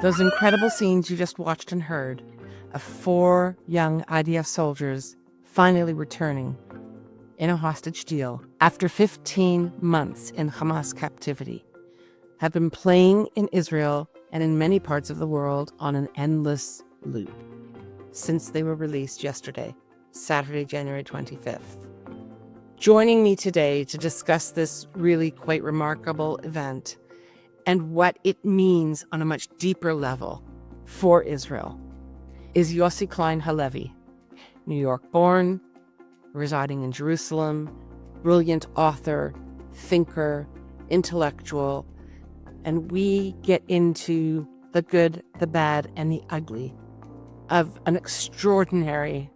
Those incredible scenes you just watched and heard of 4 young IDF soldiers finally returning in a hostage deal after 15 months in Hamas captivity have been playing in Israel and in many parts of the world on an endless loop since they were released yesterday, Saturday, January 25th. Joining me today to discuss this really quite remarkable event and what it means on a much deeper level for Israel is Yossi Klein Halevi, New York-born, residing in Jerusalem, brilliant author, thinker, intellectual, and we get into the good, the bad, and the ugly of an extraordinary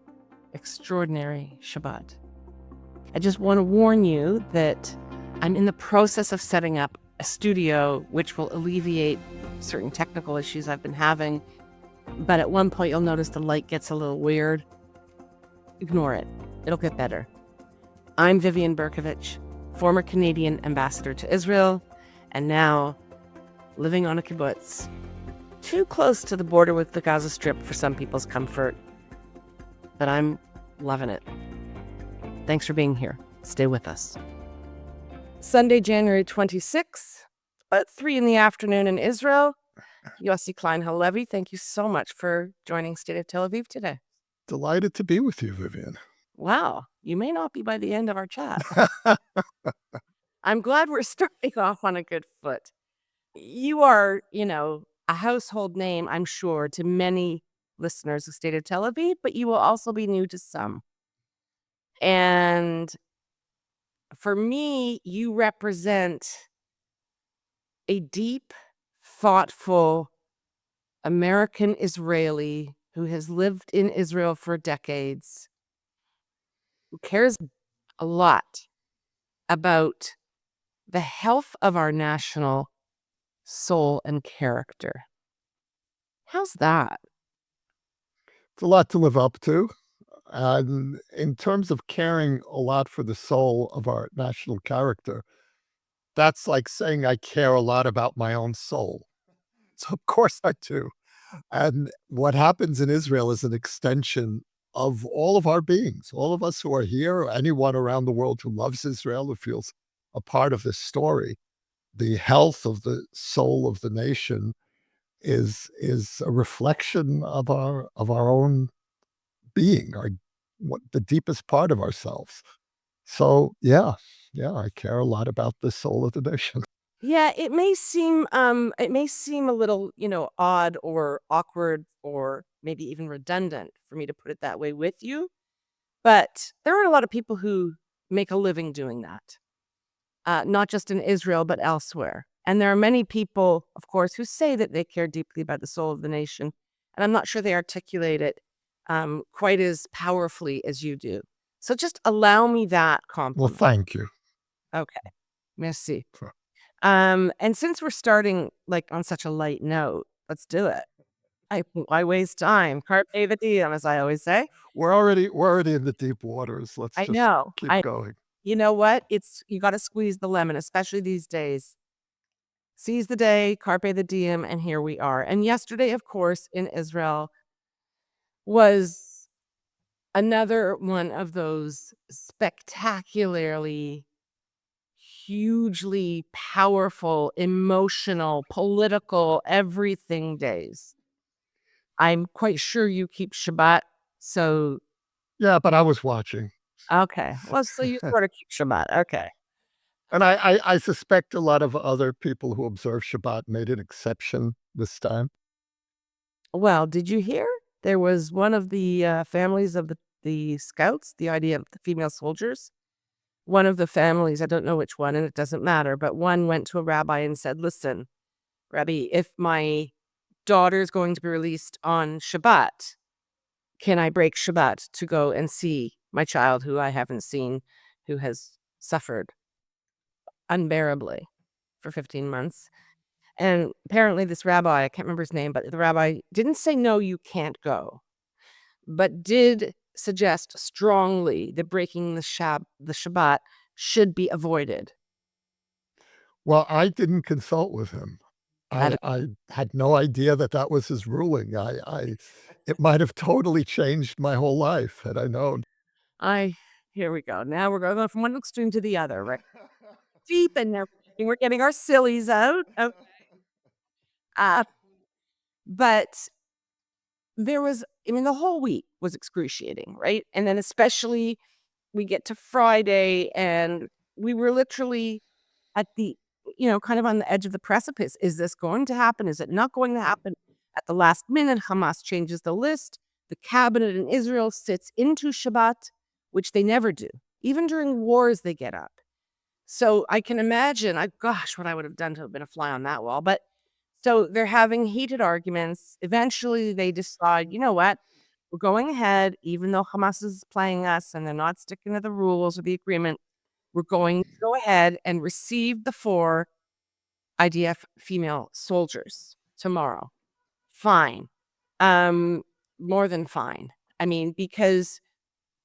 Shabbat. I just want to warn you that I'm in the process of setting up a studio which will alleviate certain technical issues I've been having. But at one point, you'll notice the light gets a little weird. Ignore it. It'll get better. I'm Vivian Berkovich, former Canadian ambassador to Israel, and now living on a kibbutz, too close to the border with the Gaza Strip for some people's comfort. But I'm loving it. Thanks for being here. Stay with us. Sunday, January 26th, about 3 in the afternoon in Israel. Yossi Klein Halevi, thank you so much for joining State of Tel Aviv today. Delighted to be with you, Vivian. Wow, you may not be by the end of our chat. I'm glad we're starting off on a good foot. You are, a household name, I'm sure, to many listeners of State of Tel Aviv, but you will also be new to some. And for me, you represent a deep, thoughtful American Israeli who has lived in Israel for decades, who cares a lot about the health of our national soul and character. How's that? It's a lot to live up to. And in terms of caring a lot for the soul of our national character, that's like saying I care a lot about my own soul. So of course I do. And what happens in Israel is an extension of all of our beings, all of us who are here, or anyone around the world who loves Israel, who feels a part of this story. The health of the soul of the nation is a reflection of our own being, the deepest part of ourselves. So yeah, I care a lot about the soul of the nation. Yeah, it may seem a little, odd or awkward or maybe even redundant for me to put it that way with you. But there are a lot of people who make a living doing that, not just in Israel, but elsewhere. And there are many people, of course, who say that they care deeply about the soul of the nation. And I'm not sure they articulate it quite as powerfully as you do. So just allow me that Well, compliment. thank you. Okay. Merci. Sure. And since we're starting on such a light note, let's do it. Why waste time? Carpe diem, as I always say. We're already in the deep waters. Let's I just know. keep going. You know what? You got to squeeze the lemon, especially these days. Seize the day, carpe the diem, and here we are. And yesterday, of course, in Israel was another one of those spectacularly, hugely powerful, emotional, political, everything days. I'm quite sure you keep Shabbat, so Yeah, but I was watching. okay. Well, so you sort of keep Shabbat, okay. And I suspect a lot of other people who observe Shabbat made an exception this time. Well, did you hear? There was one of the families of the scouts, the idea of the female soldiers. One of the families, I don't know which one, and it doesn't matter, but one went to a rabbi and said, listen, Rabbi, if my daughter is going to be released on Shabbat, can I break Shabbat to go and see my child who I haven't seen, who has suffered unbearably for 15 months? And apparently this rabbi, I can't remember his name, but the rabbi didn't say, no, you can't go, but did suggest strongly that breaking the Shabbat should be avoided. Well, I didn't consult with him. That I had no idea that that was his ruling. I it might have totally changed my whole life had I known. I here we go. Now we're going from one extreme to the other, right? Deep in there, we're getting our sillies out. Uh, but there was, I mean, the whole week was excruciating, right? And then especially we get to Friday and we were literally at the, kind of on the edge of the precipice. Is this going to happen? Is it not going to happen? At the last minute, Hamas changes the list. The cabinet in Israel sits into Shabbat, which they never do. Even during wars, they get up. So I can imagine, gosh, what I would have done to have been a fly on that wall. But so they're having heated arguments. Eventually, they decide, you know what? We're going ahead, even though Hamas is playing us and they're not sticking to the rules of the agreement. We're going to go ahead and receive the 4 IDF female soldiers tomorrow. Fine. Um, More than fine. I mean, because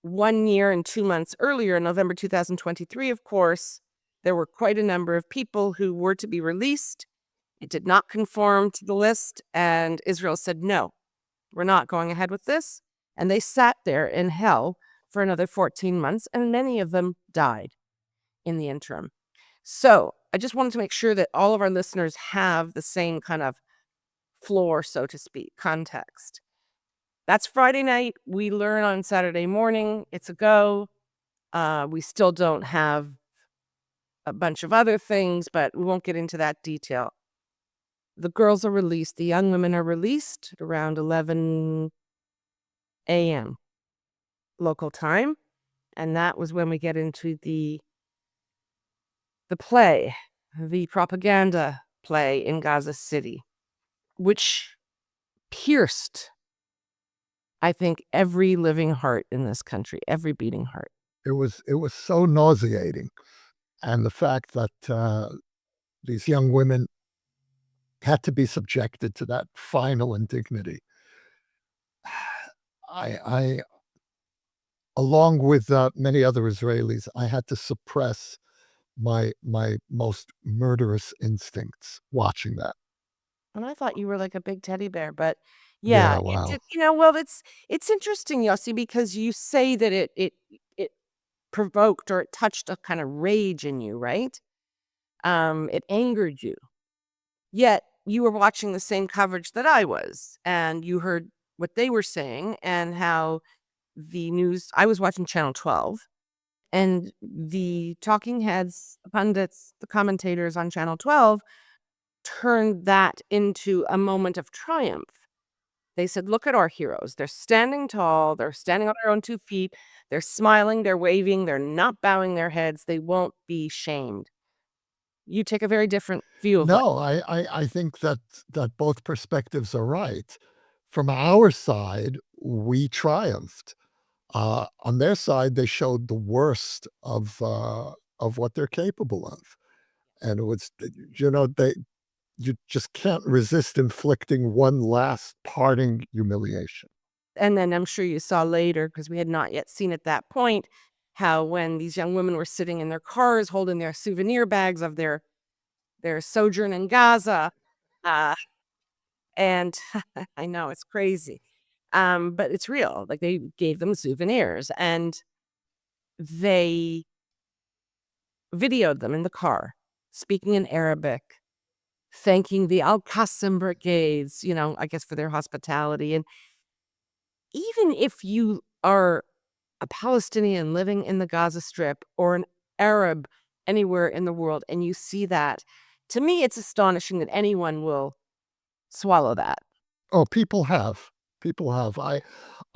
1 year and 2 months earlier, in November 2023, of course, there were quite a number of people who were to be released. It did not conform to the list, and Israel said, "No, we're not going ahead with this." And they sat there in hell for another 14 months, and many of them died in the interim. So I just wanted to make sure that all of our listeners have the same kind of floor, so to speak, context. That's Friday night. We learn on Saturday morning. It's a go. We still don't have a bunch of other things, but we won't get into that detail. The girls are released. The young women are released at around 11 a.m. local time. And that was when we get into the play, the propaganda play in Gaza City, which pierced, I think, every living heart in this country, every beating heart. It was so nauseating, and the fact that, these young women had to be subjected to that final indignity. I along with, many other Israelis, I had to suppress my most murderous instincts watching that. And I thought you were like a big teddy bear, but yeah, Yeah, it wow. did, well, it's interesting, Yossi, because you say that it provoked or it touched a kind of rage in you, right? It angered you. Yet you were watching the same coverage that I was, and you heard what they were saying and how the news I was watching Channel 12, and the talking heads, pundits, the commentators on Channel 12 turned that into a moment of triumph. They said, "Look at our heroes. They're standing tall, they're standing on their own 2 feet, they're smiling, they're waving, they're not bowing their heads, they won't be shamed." You take a very different view of what. No, I think that both perspectives are right. From our side, we triumphed. On their side, they showed the worst of what they're capable of, and it was, they you just can't resist inflicting one last parting humiliation. And then I'm sure you saw later, because we had not yet seen at that point, how when these young women were sitting in their cars holding their souvenir bags of their sojourn in Gaza, uh, and I know it's crazy, but it's real. Like, they gave them souvenirs, and they videoed them in the car, speaking in Arabic, thanking the al-Qassam brigades, I guess for their hospitality. And even if you are a Palestinian living in the Gaza Strip or an Arab anywhere in the world and you see that, to me, it's astonishing that anyone will swallow that. Oh, people have. People have. I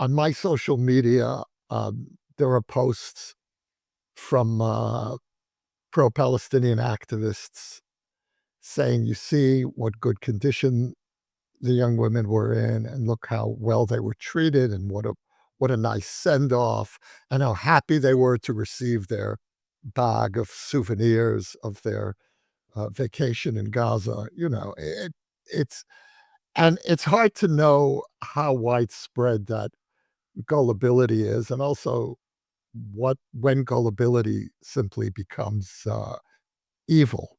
On my social media, there are posts from, pro-Palestinian activists saying, "You see what good condition the young women were in, and look how well they were treated, and what a nice send-off, and how happy they were to receive their bag of souvenirs of their, vacation in Gaza." It's and it's hard to know how widespread that gullibility is, and also when gullibility simply becomes, evil.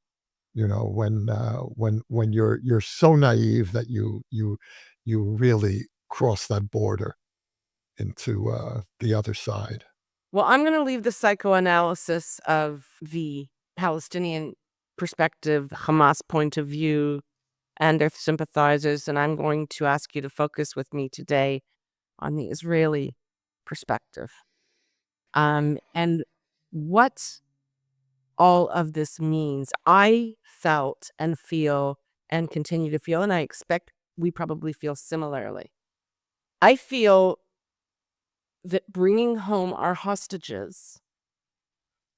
when you're so naive that you really cross that border into the other side. Well, I'm going to leave the psychoanalysis of the Palestinian perspective, Hamas point of view, and their sympathizers, and I'm going to ask you to focus with me today on the Israeli perspective, and what all of this means. I felt and feel and continue to feel, and I expect we probably feel similarly. I feel that bringing home our hostages,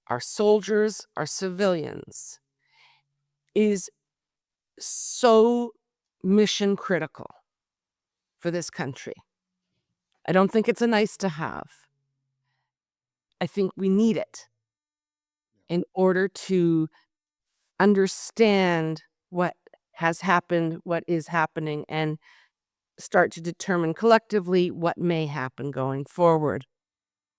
our soldiers, our civilians, is so mission critical for this country. I don't think it's a nice to have. I think we need it in order to understand what has happened, what is happening, and start to determine collectively what may happen going forward.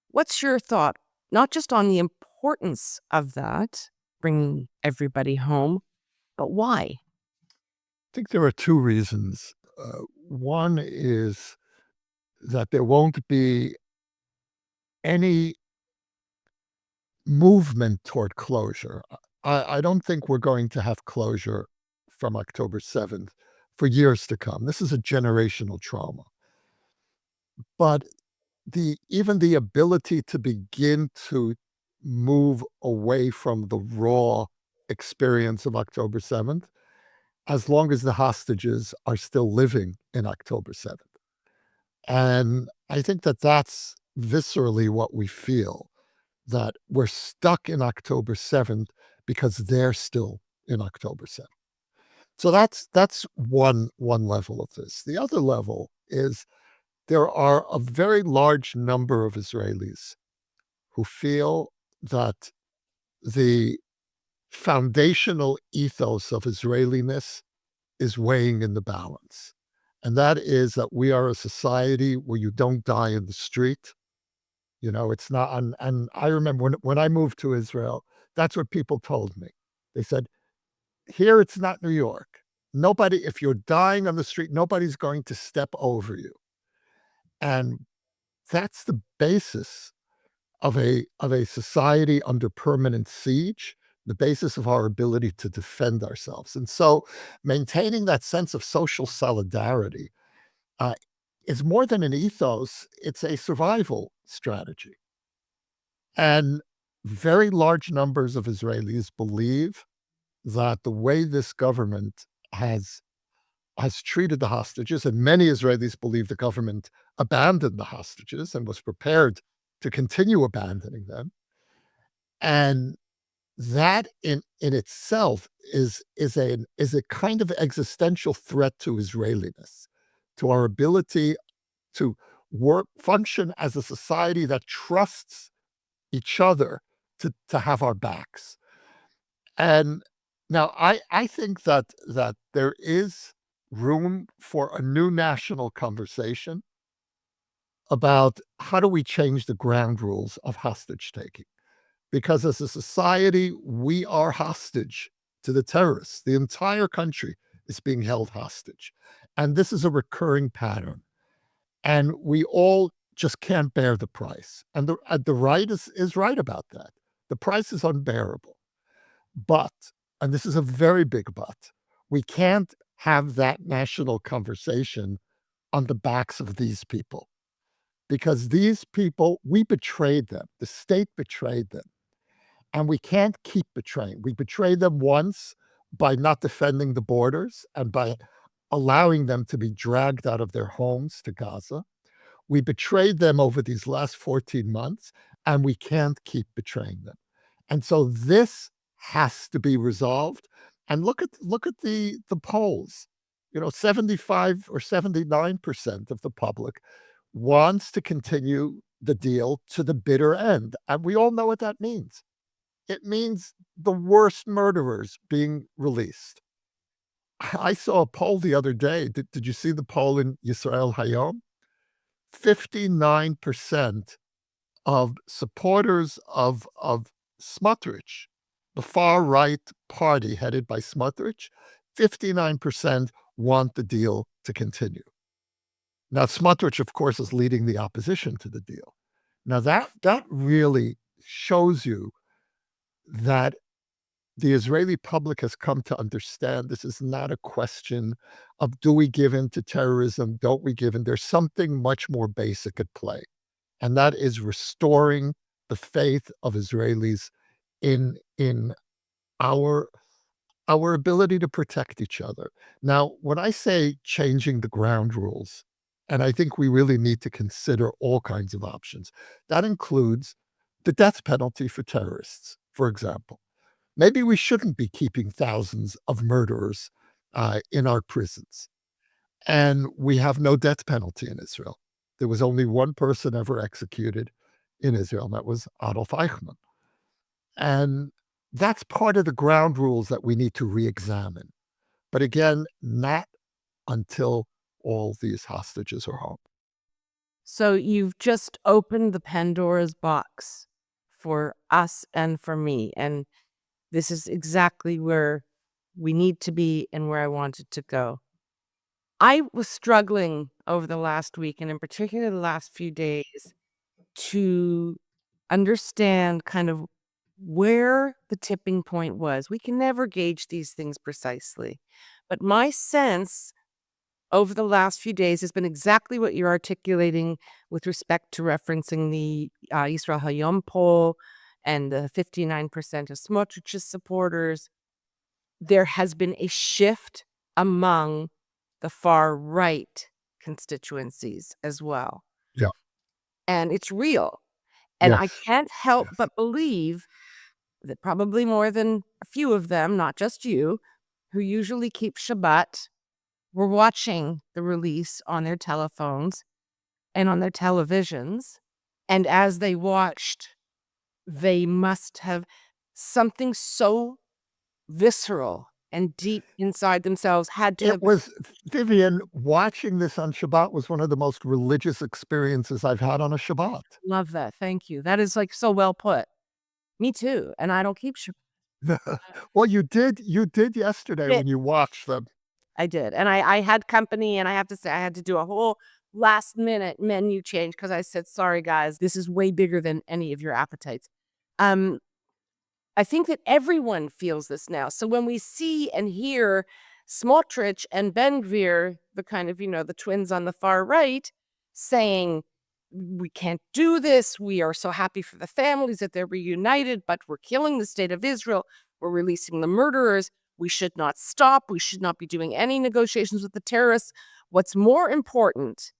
What's your thought, not just on the importance of that, bringing everybody home, but why? I think there are two reasons. One is that there won't be any movement toward closure. I don't think we're going to have closure from October 7th for years to come. This is a generational trauma. But even the ability to begin to move away from the raw experience of October 7th, as long as the hostages are still living in October 7th. And I think that that's viscerally what we feel, that we're stuck in October 7th because they're still in October 7th. So that's one level of this. The other level is there are a very large number of Israelis who feel that the foundational ethos of Israeliness is weighing in the balance. And that is that we are a society where you don't die in the street. It's not, and I remember when I moved to Israel, that's what people told me. They said, here it's not New York. Nobody, if you're dying on the street, nobody's going to step over you. And that's the basis of a society under permanent siege, the basis of our ability to defend ourselves. And so maintaining that sense of social solidarity uh, is more than an ethos, it's a survival strategy. And very large numbers of Israelis believe that the way this government has treated the hostages, and many Israelis believe the government abandoned the hostages and was prepared to continue abandoning them. And that in itself is a kind of existential threat to Israeliness, to our ability to function as a society that trusts each other to have our backs. And now I think that there is room for a new national conversation about how do we change the ground rules of hostage taking. Because as a society, we are hostage to the terrorists. The entire country is being held hostage. And this is a recurring pattern. And we all just can't bear the price. And the right is right about that. The price is unbearable. But, and this is a very big but, we can't have that national conversation on the backs of these people. Because these people, we betrayed them. The state betrayed them. And we can't keep betraying. We betrayed them once by not defending the borders and by allowing them to be dragged out of their homes to Gaza. We betrayed them over these last 14 months, and we can't keep betraying them. And so this has to be resolved. And look at the polls. 75 or 79% of the public wants to continue the deal to the bitter end. And we all know what that means. It means the worst murderers being released. I saw a poll the other day. Did you see the poll in Yisrael Hayom? 59% of supporters of Smotrich The far right party headed by Smotrich, 59% want the deal to continue. Now, Smotrich, of course, is leading the opposition to the deal. Now, that really shows you that the Israeli public has come to understand this is not a question of do we give in to terrorism, don't we give in? There's something much more basic at play, and that is restoring the faith of Israelis in our our ability to protect each other. Now, when I say changing the ground rules, and I think we really need to consider all kinds of options, that includes the death penalty for terrorists, for example. Maybe we shouldn't be keeping thousands of murderers in our prisons. And we have no death penalty in Israel. There was only one person ever executed in Israel, and that was Adolf Eichmann. And that's part of the ground rules that we need to re-examine. But again, not until all these hostages are home. So you've just opened the Pandora's box for us and for me. And this is exactly where we need to be and where I wanted to go. I was struggling over the last week, and in particular the last few days, to understand kind of where the tipping point was. We can never gauge these things precisely. But my sense over the last few days has been exactly what you're articulating with respect to referencing the Yisrael Hayom poll and the 59% of Smotrich's supporters. There has been a shift among the far right constituencies as well. Yeah. And it's real. And I Yes. can't help Yes. but believe that probably more than a few of them, not just you, who usually keep Shabbat, were watching the release on their telephones and on their televisions. And as they watched, they must have something so visceral and deep inside themselves had to It have was Vivian, watching this on Shabbat was one of the most religious experiences I've had on a Shabbat. love that. Thank you. That is like so well put. Me too. And I don't keep Shabbat. Well, you did yesterday It when you watched them. I did, and I had company, and I have to say I had to do a whole last-minute menu change because I said, "Sorry, guys, this is way bigger than any of your appetites." Um, I think that everyone feels this now. So when we see and hear Smotrich and Ben Gvir, the kind of, the twins on the far right, saying, "We can't do this. We are so happy for the families that they're reunited, but we're killing the state of Israel. We're releasing the murderers. We should not stop. We should not be doing any negotiations with the terrorists." What's more important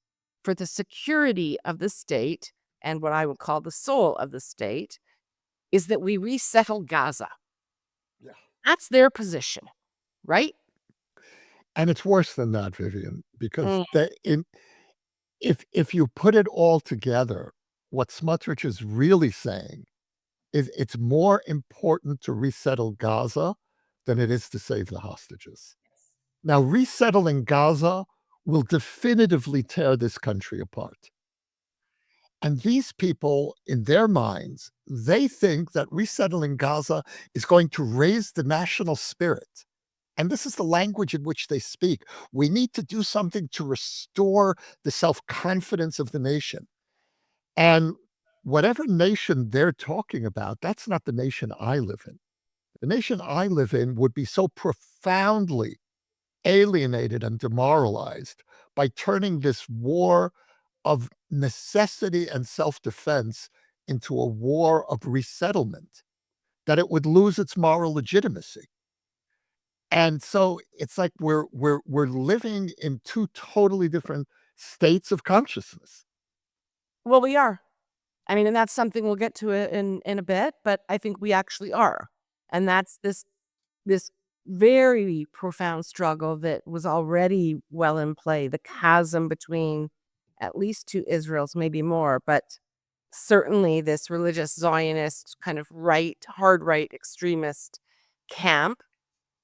for the security of the state and what I would call the soul of the state is that we resettle Gaza. Yeah. That's their position, right? And it's worse than that, Vivian, because Mm. if you put it all together, what Smotrich is really saying is it's more important to resettle Gaza than it is to save the hostages. Now, resettling Gaza will definitively tear this country apart. And these people, in their minds, they think that resettling Gaza is going to raise the national spirit. And this is the language in which they speak. We need to do something to restore the self confidence of the nation. And whatever nation they're talking about, that's not the nation I live in. The nation I live in would be so profoundly alienated and demoralized by turning this war of necessity and self defense into a war of resettlement that it would lose its moral legitimacy. And so it's like we're living in two totally different states of consciousness. Well, we are. I mean, and that's something we'll get to it in a bit, but I think we actually are. And that's this very profound struggle that was already well in play, the chasm between at least two Israels, maybe more, but certainly this religious Zionist kind of right, hard right extremist camp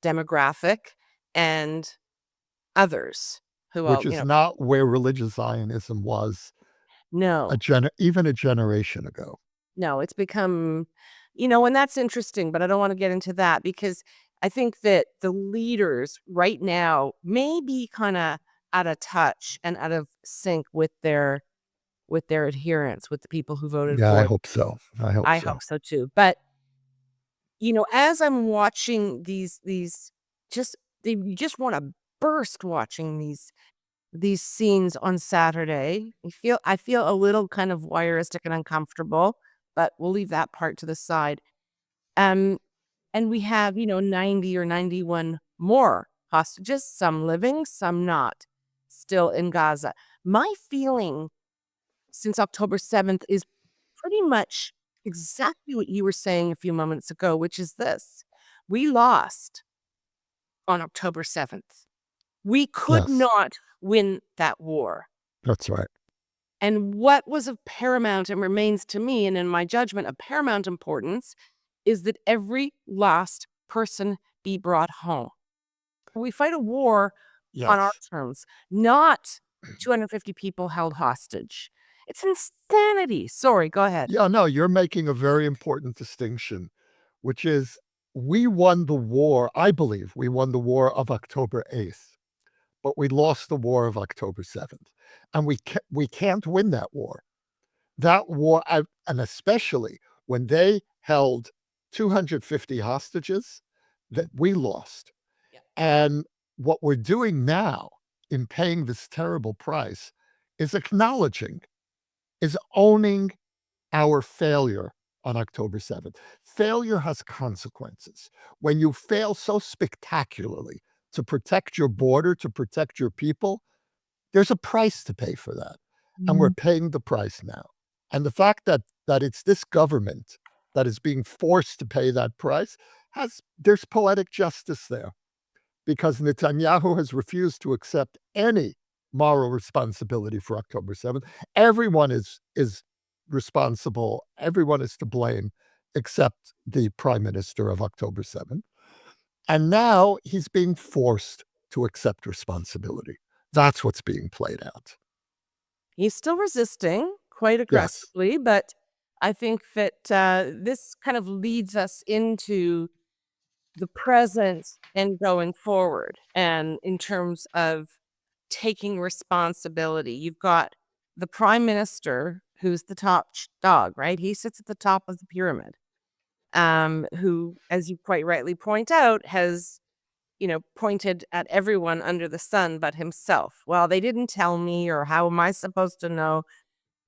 demographic and others who Which all, is not where religious Zionism was no, even a generation ago. no, it's become, And that's interesting, but I don't want to get into that because I think that the leaders right now may be kind of out of touch and out of sync with their adherents, with the people who voted Yeah, I for it. hope so. I hope I so. hope so too. But as I'm watching these you just want to burst watching these scenes on Saturday. I feel a little kind of voyeuristic and uncomfortable, but we'll leave that part to the side. Um, and we have 90 or 91 more hostages, some living, some not, still in Gaza. My feeling since October 7th is pretty much exactly what you were saying a few moments ago, which is this: we lost on October 7th. We could Yes, not win that war. that's right. And what was of paramount and remains to me, and in my judgment, of paramount importance, is that every last person be brought home. We fight a war on our Yes. terms, not 250 people held hostage. It's insanity. Sorry, go ahead. Yeah, no, you're making a very important distinction, which is we won the war. I believe we won the war of October 8th, but we lost the war of October 7th. And we can't win that war. That war, and especially when they held 250 hostages, that we lost. Yeah. And what we're doing now in paying this terrible price is acknowledging, is owning our failure on October 7th. Failure has consequences. When you fail so spectacularly to protect your border, to protect your people, there's a price to pay for that. And we're Mhm. paying the price now. And the fact that it's this government that is being forced to pay that price there's poetic justice there because Netanyahu has refused to accept any moral responsibility for October 7th. Everyone is responsible, everyone is to blame except the prime minister of October 7th. And now he's being forced to accept responsibility. That's what's being played out. He's still resisting quite Yes. aggressively, but I think that this kind of leads us into the present and going forward. And in terms of taking responsibility, you've got the prime minister, who's the top dog, right? He sits at the top of the pyramid, who, as you quite rightly point out, has pointed at everyone under the sun but himself. Well, they didn't tell me, or how am I supposed to know?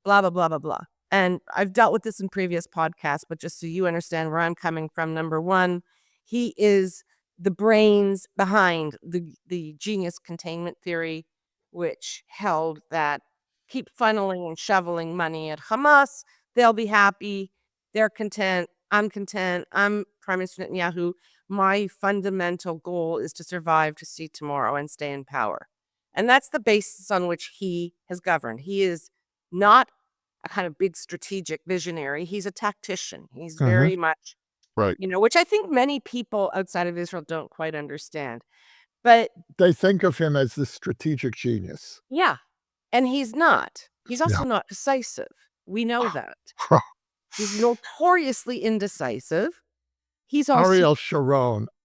Blah, blah, blah, blah, blah. And I've dealt with this in previous podcasts, but just so you understand where I'm coming from, number one, he is the brains behind the genius containment theory, which held that keep funneling and shoveling money at Hamas, they'll be happy, they're content, I'm Prime Minister Netanyahu. My fundamental goal is to survive to see tomorrow and stay in power. And that's the basis on which he has governed. He is not a kind of big strategic visionary. He's a tactician. He's Mhm. very much, Right. which I think many people outside of Israel don't quite understand. But They think of him as the strategic genius. yeah, and he's not. He's Yeah. also not decisive. We know that. He's notoriously indecisive. He's also,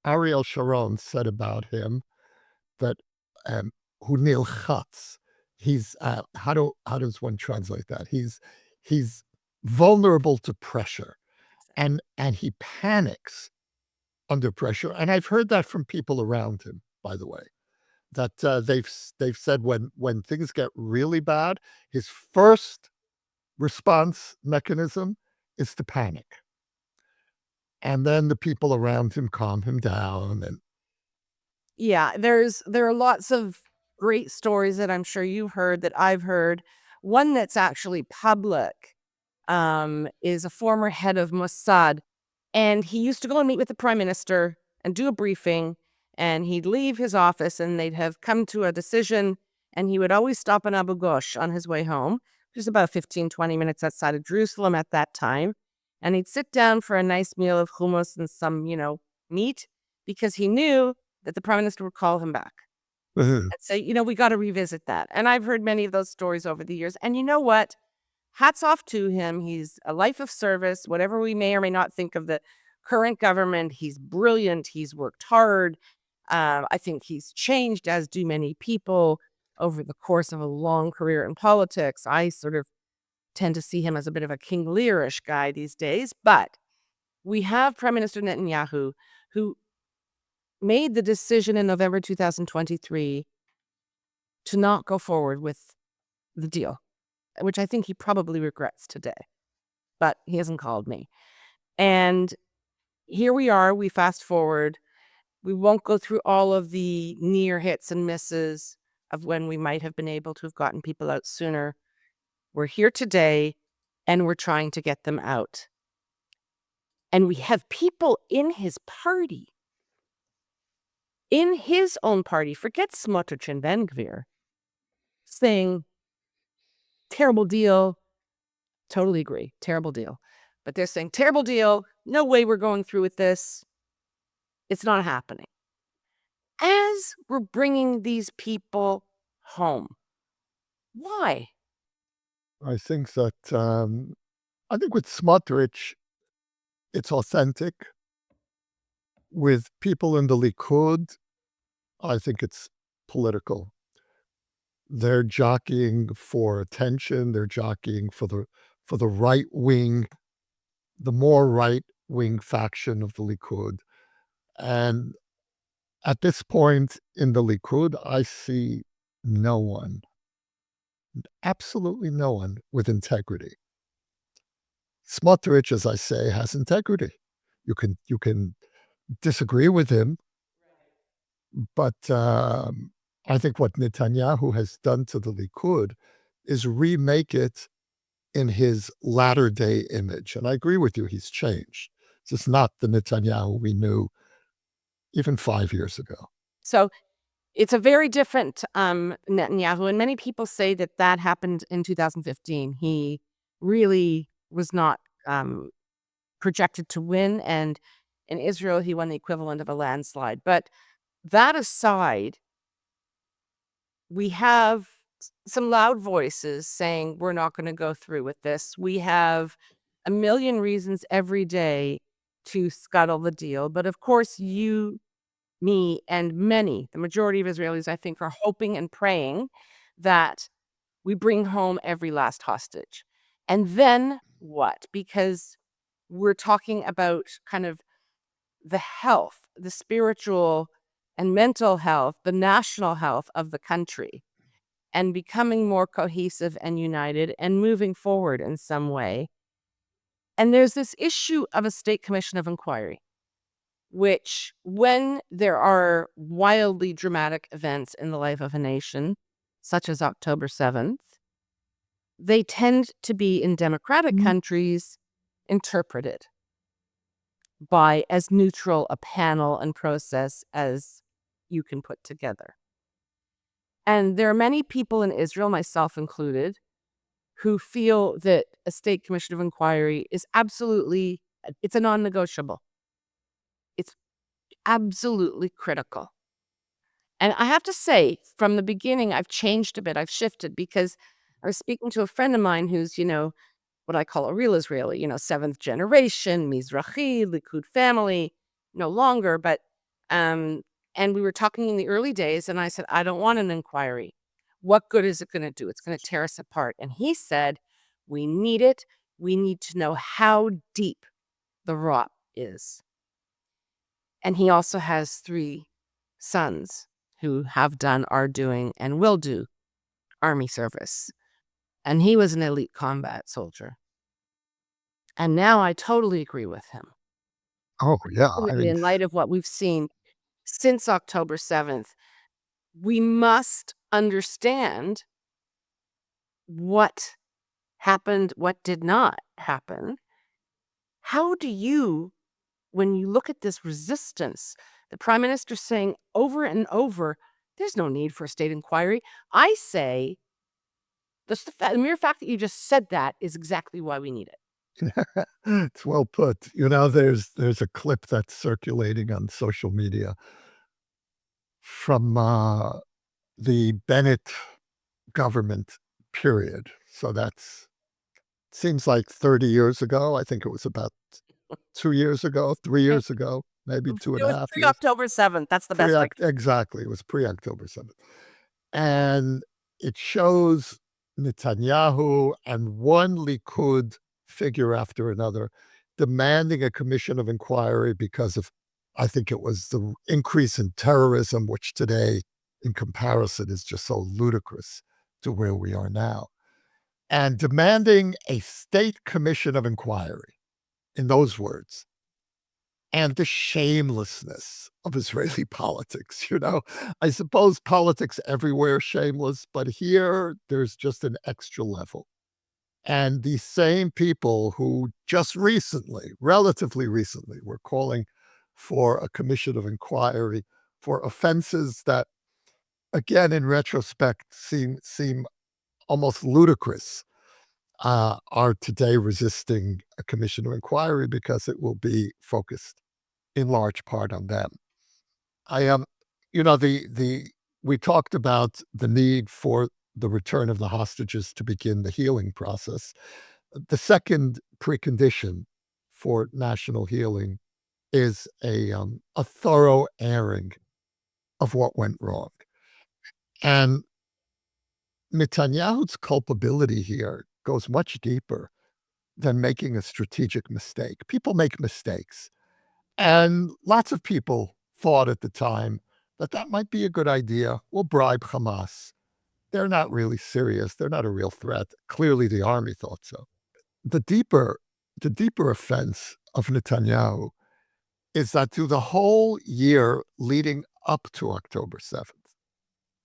Ariel Sharon said about him that, "Hu nilchatz." He's, how does one translate that? He's vulnerable to pressure, and he panics under pressure, and I've heard that from people around him, by the way, that, they've said when things get really bad, his first response mechanism is to panic, and then the people around him calm him down, and yeah, there are lots of great stories that I'm sure you've heard, that I've heard. One that's actually public is a former head of Mossad. And he used to go and meet with the prime minister and do a briefing. And he'd leave his office and they'd have come to a decision. And he would always stop in Abu Ghosh on his way home, which is about 15, 20 minutes outside of Jerusalem at that time. And he'd sit down for a nice meal of hummus and some, meat, because he knew that the prime minister would call him back Mhm. and say, we got to revisit that. And I've heard many of those stories over the years. And you know what? hats off to him. He's a life of service, whatever we may or may not think of the current government. He's brilliant. He's worked hard. I think he's changed, as do many people, over the course of a long career in politics. I sort of tend to see him as a bit of a King Learish guy these days. But we have Prime Minister Netanyahu, who made the decision in November 2023 to not go forward with the deal, which I think he probably regrets today, but he hasn't called me. And here we are, we fast forward. We won't go through all of the near hits and misses of when we might have been able to have gotten people out sooner. We're here today and we're trying to get them out. And we have people in his party, in his own party, forget Smotrich and Ben Gvir, saying, terrible deal. Totally agree. Terrible deal. But they're saying, terrible deal. No way we're going through with this. It's not happening. As we're bringing these people home. Why? I think that, I think with Smotrich, it's authentic. With people in the Likud, I think it's political. They're jockeying for attention. They're jockeying for the right wing, the more right wing faction of the Likud. And at this point in the Likud, I see no one, absolutely no one with integrity. Smotrich, as I say, has integrity. You can disagree with him, but I think what Netanyahu has done to the Likud is remake it in his latter day image. And I agree with you, he's changed. This is not the Netanyahu we knew even 5 years ago. So it's a very different Netanyahu. And many people say that that happened in 2015. He really was not projected to win. And in Israel, he won the equivalent of a landslide. But that aside, we have some loud voices saying we're not going to go through with this. We have a million reasons every day to scuttle the deal. But of course, you, me, and many, the majority of Israelis, I think, are hoping and praying that we bring home every last hostage. And then what? Because we're talking about kind of the health, the spiritual and mental health, the national health of the country, and becoming more cohesive and united and moving forward in some way. And there's this issue of a state commission of inquiry, which, when there are wildly dramatic events in the life of a nation, such as October 7th, they tend to be, in democratic countries, interpreted by as neutral a panel and process as you can put together. And there are many people in Israel, myself included, who feel that a state commission of inquiry is absolutely, it's a non-negotiable. It's absolutely critical. And I have to say, from the beginning, I've changed a bit. I've shifted because I was speaking to a friend of mine who's, what I call a real Israeli, seventh generation, Mizrahi, Likud family, no longer. But, and we were talking in the early days, and I said, I don't want an inquiry. What good is it going to do? It's going to tear us apart. And he said, we need it. We need to know how deep the rot is. And he also has 3 sons who have done, are doing, and will do army service. And he was an elite combat soldier. And now I totally agree with him. Oh, yeah. In light of what we've seen since October 7th, we must understand what happened, what did not happen. How do you, when you look at this resistance, the prime minister saying over and over, there's no need for a state inquiry. I say, the mere fact that you just said that is exactly why we need it. It's well put. There's a clip that's circulating on social media from the Bennett government period. So that's seems like 30 years ago. I think it was about 2 years ago, 3 It years ago, maybe two and a was half years. pre-October 7th. That's the Pre best I Exactly, it was pre-October 7th. And it shows Netanyahu and one Likud figure after another demanding a commission of inquiry because of, I think it was the increase in terrorism, which today, in comparison, is just so ludicrous to where we are now, and demanding a state commission of inquiry in those words. And the shamelessness of Israeli politics, you know? I suppose politics everywhere shameless, but here there's just an extra level. And these same people who just recently, relatively recently, were calling for a commission of inquiry for offenses that, again, in retrospect, seem almost ludicrous, are today resisting a commission of inquiry because it will be focused in large part on them. I am, the we talked about the need for the return of the hostages to begin the healing process. The second precondition for national healing is a thorough airing of what went wrong. And Netanyahu's culpability here goes much deeper than making a strategic mistake. People make mistakes. And lots of people thought at the time that that might be a good idea. We'll bribe Hamas. They're not really serious. They're not a real threat. Clearly, the army thought so. The deeper, the deeper offense of Netanyahu is that through the whole year leading up to October 7th,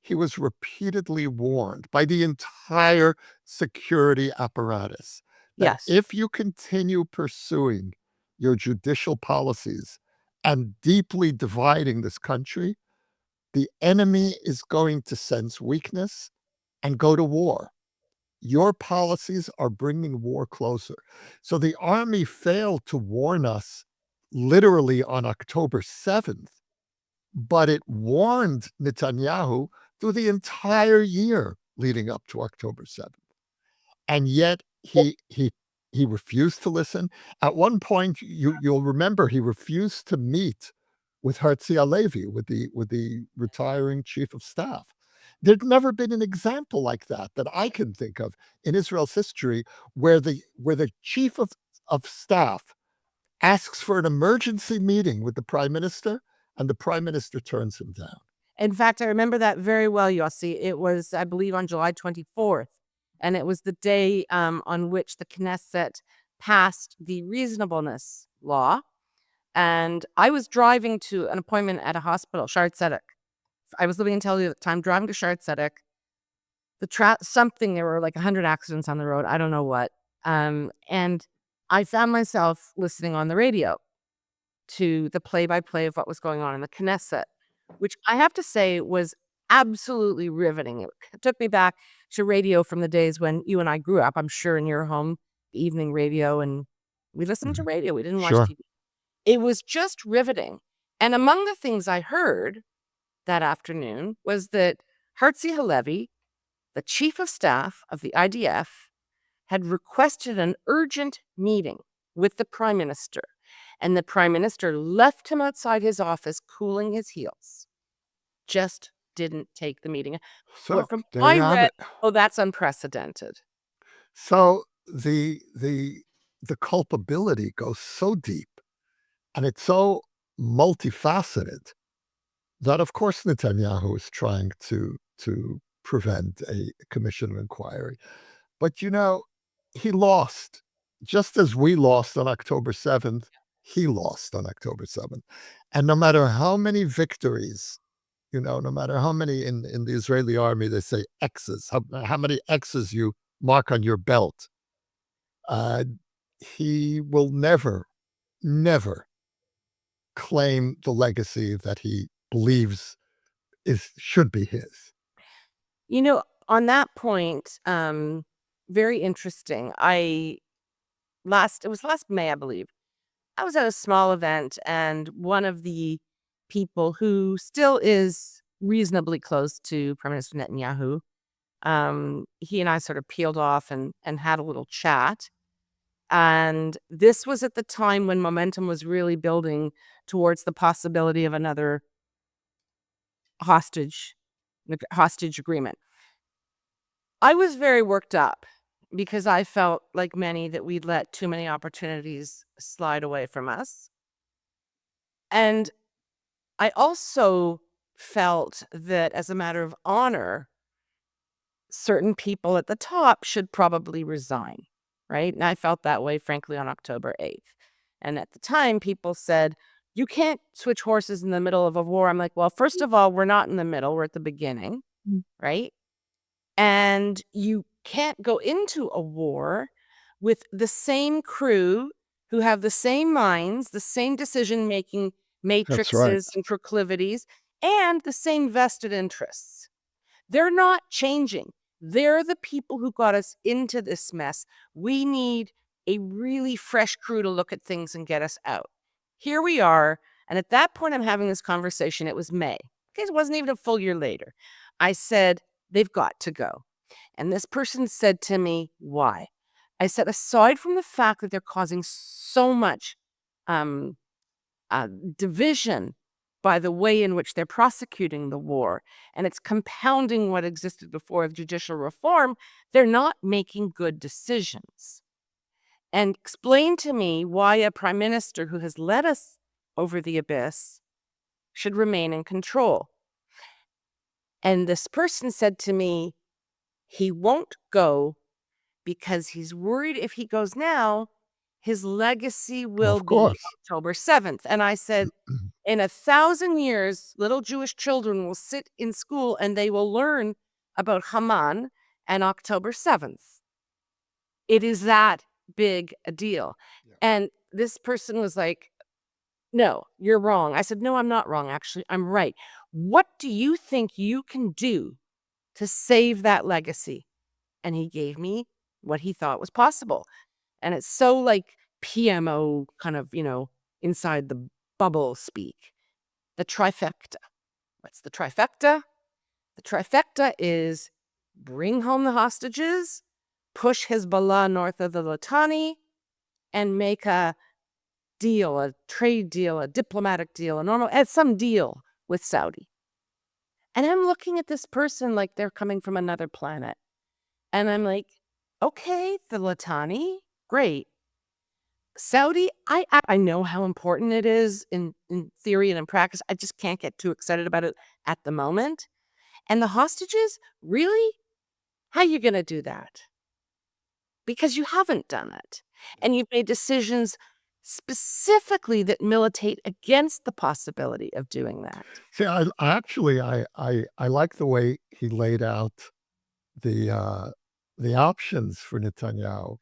he was repeatedly warned by the entire security apparatus that Yes. if you continue pursuing your judicial policies and deeply dividing this country, the enemy is going to sense weakness and go to war. Your policies are bringing war closer. So the army failed to warn us literally on October 7th, but it warned Netanyahu through the entire year leading up to October 7th. And yet he refused to listen. At one point, you'll remember he refused to meet with Levy, with the retiring chief of staff. There'd never been an example like that I can think of in Israel's history where the chief of staff asks for an emergency meeting with the prime minister and the prime minister turns him down. In fact, I remember that very well, Yossi. It was, I believe, on July 24th, and it was the day on which the Knesset passed the reasonableness law. And I was driving to an appointment at a hospital, Shar Tzedek. I was living in Tel Aviv at the time, driving to Shar Tzedek. There were like 100 accidents on the road. I don't know what. And I found myself listening on the radio to the play-by-play of what was going on in the Knesset, which I have to say was absolutely riveting. It took me back to radio from the days when you and I grew up. I'm sure in your home, evening radio, and we listened to Mhm. radio. We didn't watch Sure. TV. It was just riveting. And among the things I heard that afternoon was that Yossi Halevi, the chief of staff of the IDF, had requested an urgent meeting with the prime minister. And the prime minister left him outside his office cooling his heels. Just didn't take the meeting. Well, So from there what you I have read, it. oh, that's unprecedented. So the culpability goes so deep and it's so multifaceted that of course Netanyahu is trying to prevent a commission of inquiry. But he lost. Just as we lost on October 7th, he lost on October 7th. And no matter how many victories, no matter how many in the Israeli army they say X's, how many X's you mark on your belt, uh, he will never, never claim the legacy that he believes should be his. On that point, very interesting. It was last May, I believe. I was at a small event, and one of the people who still is reasonably close to Prime Minister Netanyahu, he and I sort of peeled off and had a little chat. And this was at the time when momentum was really building towards the possibility of another hostage agreement. I was very worked up because I felt like many that we'd let too many opportunities slide away from us. And I also felt that as a matter of honor, certain people at the top should probably resign, right? And I felt that way, frankly, on October 8th. And at the time, people said, you can't switch horses in the middle of a war. I'm like, well, first of all, we're not in the middle, we're at the beginning, right? And you can't go into a war with the same crew who have the same minds, the same decision-making That's right. matrices and proclivities, and the same vested interests. They're not changing. They're the people who got us into this mess. We need a really fresh crew to look at things and get us out. Here we are. And at that point, I'm having this conversation. It was May. Okay, it wasn't even a full year later. I said, they've got to go. And this person said to me, why? I said, aside from the fact that they're causing so much um, division by the way in which they're prosecuting the war, and it's compounding what existed before of judicial reform, they're not making good decisions. And explain to me why a prime minister who has led us over the abyss should remain in control. And this person said to me, he won't go because he's worried if he goes now, his legacy will Of be course. October 7th. And I said, in 1,000 years, little Jewish children will sit in school and they will learn about Haman and October 7th. It is that big a deal. Yeah. And this person was like, no, you're wrong. I said, no, I'm not wrong. Actually, I'm right. What do you think you can do to save that legacy? And he gave me what he thought was possible. And it's so like PMO kind of, inside the bubble speak. The trifecta. What's the trifecta? The trifecta is bring home the hostages, push Hezbollah north of the Litani, and make a deal, a trade deal, a diplomatic deal, some deal with Saudi. And I'm looking at this person like they're coming from another planet. And I'm like, okay, the Litani, great. Saudi, I know how important it is in theory and in practice. I just can't get too excited about it at the moment. And the hostages, really? How are you going to do that? Because you haven't done it. And you've made decisions specifically that militate against the possibility of doing that. See, I like the way he laid out the options for Netanyahu.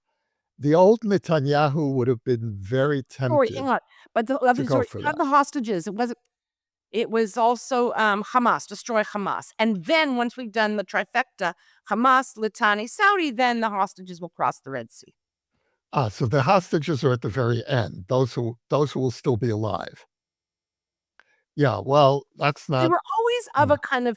The old Netanyahu would have been very Sorry, hang tempted on. But to go for not that. the hostages. It was also Hamas, destroy Hamas. And then once we've done the trifecta, Hamas, Litani, Saudi, then the hostages will cross the Red Sea. So the hostages are at the very end, those who will still be alive. Yeah, well, that's They not were always of a kind of,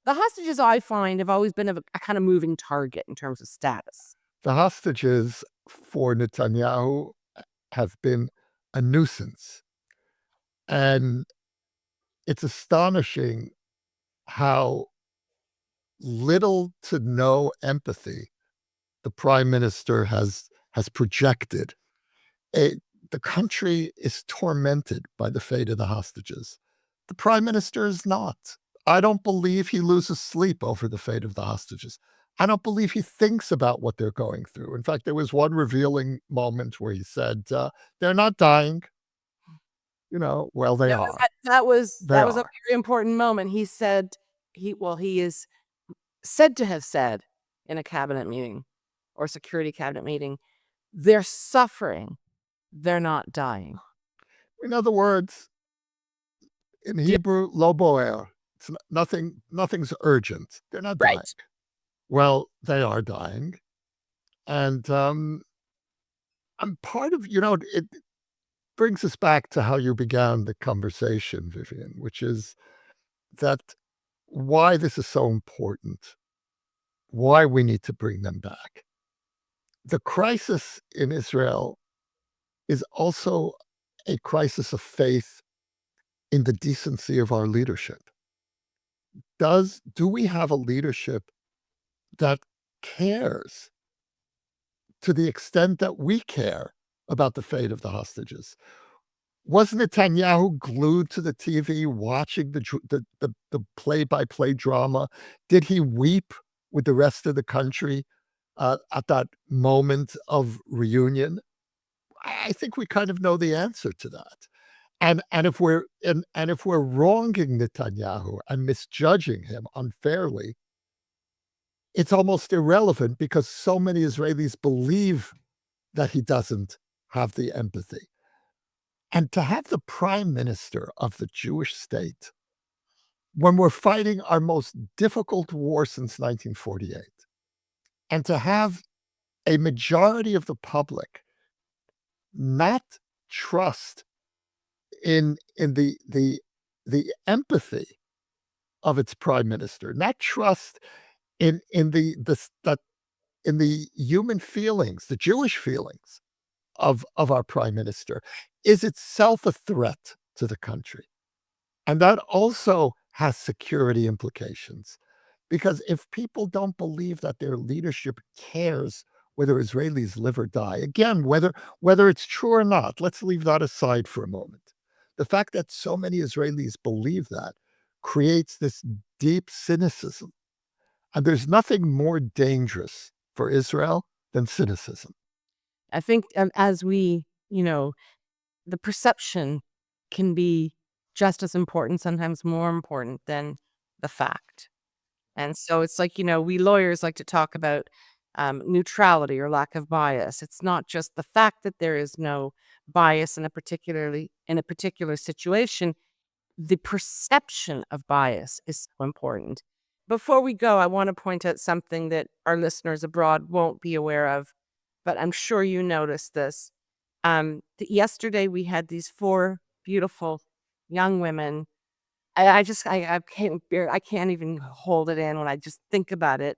the hostages I find have always been of a kind of moving target in terms of status. the hostages for Netanyahu have been a nuisance. And it's astonishing how little to no empathy the prime minister has projected. The country is tormented by the fate of the hostages. The prime minister is not. I don't believe he loses sleep over the fate of the hostages. I don't believe he thinks about what they're going through. In fact, there was one revealing moment where he said, "They're not dying." Well, they are. That was They a are. very important moment. He said he is said to have said in a cabinet meeting or security cabinet meeting, they're suffering, they're not dying. In other words, in Do you- Hebrew, lo boer. It's nothing's urgent. They're not dying. right. Well, they are dying. And I'm part of, it brings us back to how you began the conversation, Vivian, which is that why this is so important, why we need to bring them back. the crisis in Israel is also a crisis of faith in the decency of our leadership. Do we have a leadership that cares to the extent that we care about the fate of the hostages? Was Netanyahu glued to the TV watching the play-by-play drama? Did he weep with the rest of the country at that moment of reunion? I think we kind of know the answer to that. And if we're wronging Netanyahu and misjudging him unfairly, it's almost irrelevant because so many Israelis believe that he doesn't have the empathy. And to have the prime minister of the Jewish state, when we're fighting our most difficult war since 1948, and to have a majority of the public not trust in the empathy of its prime minister, not trust in the human feelings, the Jewish feelings of our prime minister, is itself a threat to the country. And that also has security implications. Because if people don't believe that their leadership cares whether Israelis live or die, again, whether it's true or not, let's leave that aside for a moment. The fact that so many Israelis believe that creates this deep cynicism. And there's nothing more dangerous for Israel than cynicism. I think as we, the perception can be just as important, sometimes more important than the fact. And so it's like, we lawyers like to talk about neutrality or lack of bias. It's not just the fact that there is no bias in a particular situation. The perception of bias is so important. Before we go, I want to point out something that our listeners abroad won't be aware of, but I'm sure you noticed this. Yesterday we had these four beautiful young women. I can't even hold it in when I just think about it.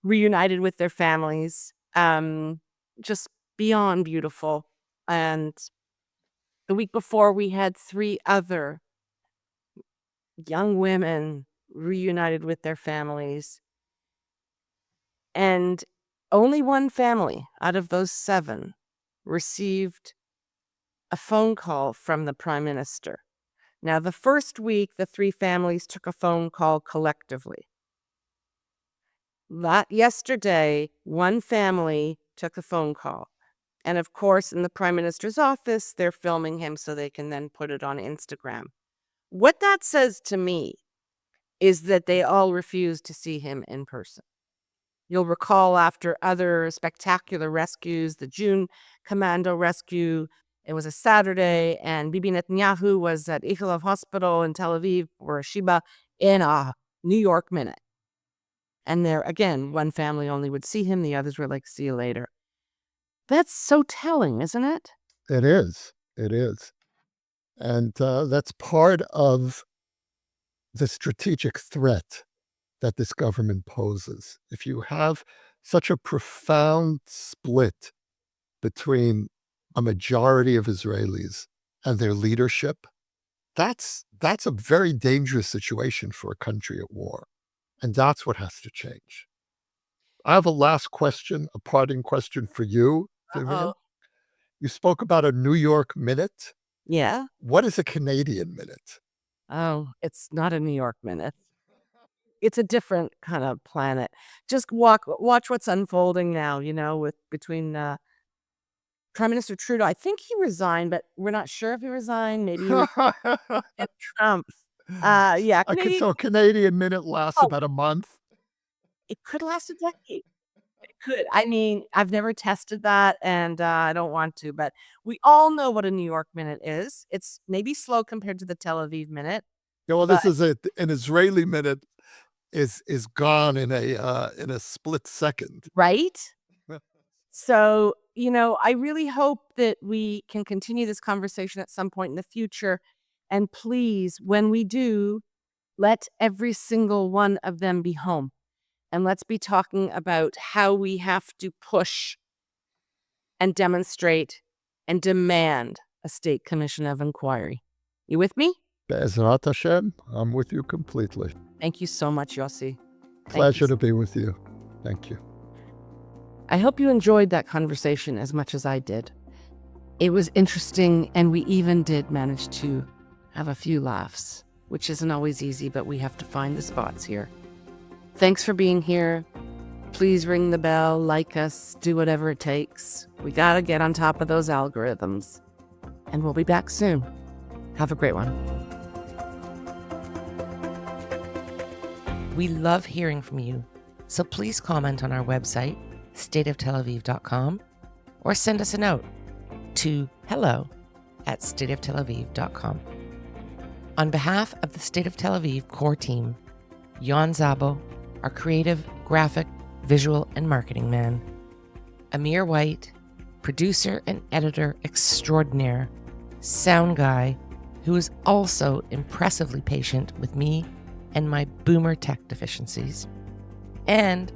Reunited with their families, just beyond beautiful. And the week before, we had three other young women reunited with their families. And only one family out of those seven received a phone call from the prime minister. Now, the first week, the three families took a phone call collectively. Yesterday, one family took a phone call. And of course, in the prime minister's office, they're filming him so they can then put it on Instagram. What that says to me is that they all refuse to see him in person. You'll recall after other spectacular rescues, the June Commando rescue, it was a Saturday, and Bibi Netanyahu was at Ichilov Hospital in Tel Aviv or Sheba in a New York minute. And there, again, one family only would see him. The others were like, see you later. That's so telling, isn't it? It is. It is. And that's part of the strategic threat that this government poses. If you have such a profound split between a majority of Israelis and their leadership, that's a very dangerous situation for a country at war. And that's what has to change. I have a last question, a parting question for you, Vivian. Uh-oh. You spoke about a New York minute. Yeah. What is a Canadian minute? Oh, it's not a New York minute. It's a different kind of planet. Just watch what's unfolding now, with between Prime Minister Trudeau. I think he resigned, but we're not sure if he resigned. Maybe he resigned. And Trump. Yeah, Canadian. So a Canadian minute lasts Oh, about a month. it could last a decade. It could. I mean, I've never tested that, and I don't want to, but we all know what a New York minute is. It's maybe slow compared to the Tel Aviv minute, Yeah, well, but this is an Israeli minute is gone in a split second. right? So, I really hope that we can continue this conversation at some point in the future. And please, when we do, let every single one of them be home. And let's be talking about how we have to push and demonstrate and demand a state commission of inquiry. You with me? Be'ezrat Hashem, I'm with you completely. Thank you so much, Yossi. Pleasure to be with you. Thank you. I hope you enjoyed that conversation as much as I did. It was interesting, and we even did manage to have a few laughs, which isn't always easy, but we have to find the spots here. Thanks for being here. Please ring the bell, like us, do whatever it takes. We gotta get on top of those algorithms. And we'll be back soon. Have a great one. We love hearing from you, so please comment on our website, stateoftelaviv.com, or send us a note to hello@stateoftelaviv.com. On behalf of the State of Tel Aviv core team, Yon Zabo, our creative, graphic, visual, and marketing man, Amir White, producer and editor extraordinaire, sound guy, who is also impressively patient with me and my boomer tech deficiencies, and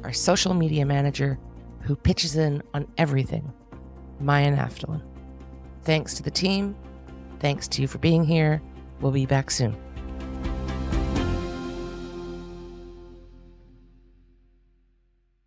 our social media manager, who pitches in on everything, Maya Naftalin. Thanks to the team. Thanks to you for being here. We'll be back soon.